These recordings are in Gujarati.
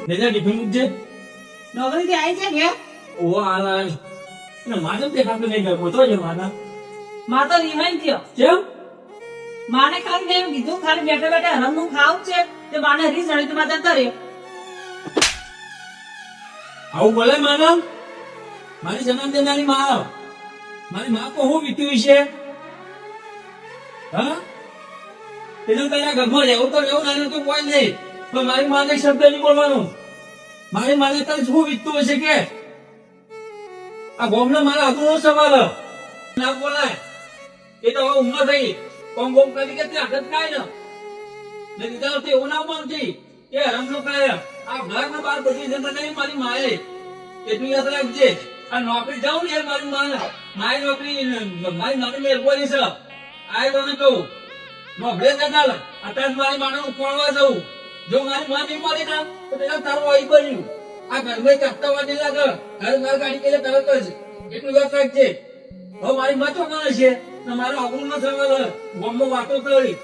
લેજા ટિફિન મૂકજે. નોકરીથી આવી છે કે ઓ આલા ને માને દેખાતું નહીં ગયો તો જ માના માં તો રિમાઇન્ડ થયો કેમ માને ખાલી મેં એમ કીધું ખાલી બેઠા બેઠા હરમનું ખાવું છે તે માને રીસ જણી તો માં જતા રહ્યો આવું બોલે માના મારી જન્મ દેનારી માં મારી માં તો હું વીત્યું છે હા તેનું તારા ઘરમાં રહેવું તો રહેવું નાનું તો કોઈ નહીં પણ મારી માને શબ્દ નહીં બોલવાનું મારી માને તારે શું વીતતું હશે કે આ ગોમને મારા હાથનો સવાલ ના બોલાય એ તો હવે ઉંમર થઈ કોમ કોમ કરી કે આગળ કાય ને લીધા તો એવું ના માનતી કે હરમનો કાય આ ઘરના બહાર બધી જતા નહીં મારી માએ એટલું યાદ રાખજે આ નોકરી જાઉં ને મારી મારી નોકરી મારી નાની મહેરબાની છે આ તને કહું નોકરી જતા અત્યારે મારી માને ઉપાડવા જવું જો મારી માં નહીં મળી ને તો તેના તારું આવી બન્યું આ ઘરમાં કપતાવા નહીં લાગે ઘર માર ગાડી કે તરત જ એટલું યાદ રાખજે હવે મારી માં તો કરે છે ને મારો અગુલ નો સવાલ ગોમમાં વાતો કરી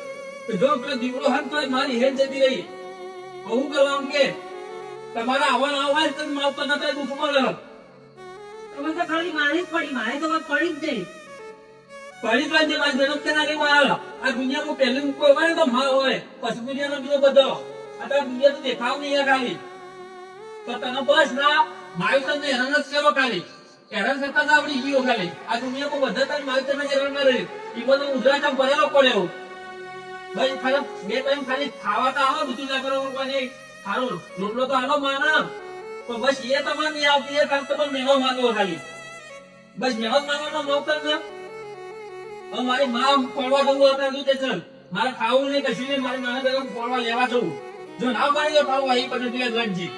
જો પેલો દીકરો હાથ તો મારી હેન જતી રહી હું કરવાનું કે તમારા આવવાના અવાજ તો મારતા નતા દુઃખ મળે તમે તો ખાલી મારી જ પડી મારે તો વાત પડી જ નહીં પડી તો મારી જન્મ તેના માર આ દુનિયામાં પહેલું કોઈ હોય તો માં હોય પછી દુનિયાનો બીજો બધો આ તો દુનિયા તો દેખાવ નહીં ખાલી તો તને બસ ના મારી તને હેરાન જ કરો ખાલી હેરાન કરતા જ આવડી ગયો ખાલી આ દુનિયામાં બધા તને મારી તને હેરાન કરે એ બધો ઉધરા ચમ ભરેલો પડ્યો ભાઈ ખાલી બે ટાઈમ ખાલી ખાવા તો આવો બીજું ના કરો કોઈ સારું રોટલો તો આનો માના પણ બસ એ તમારે નહીં આવતી એ કામ તો પણ મેળો માંગવો ખાલી બસ મેળો માંગવાનો મોકલ ને હવે મારી માં પડવા જવું હતા શું તે મારે ખાવું નહીં કશું નહીં મારી માને પડવા લેવા જવું જો ના પાડી તો ખાવું અહીં પછી તું ગણજી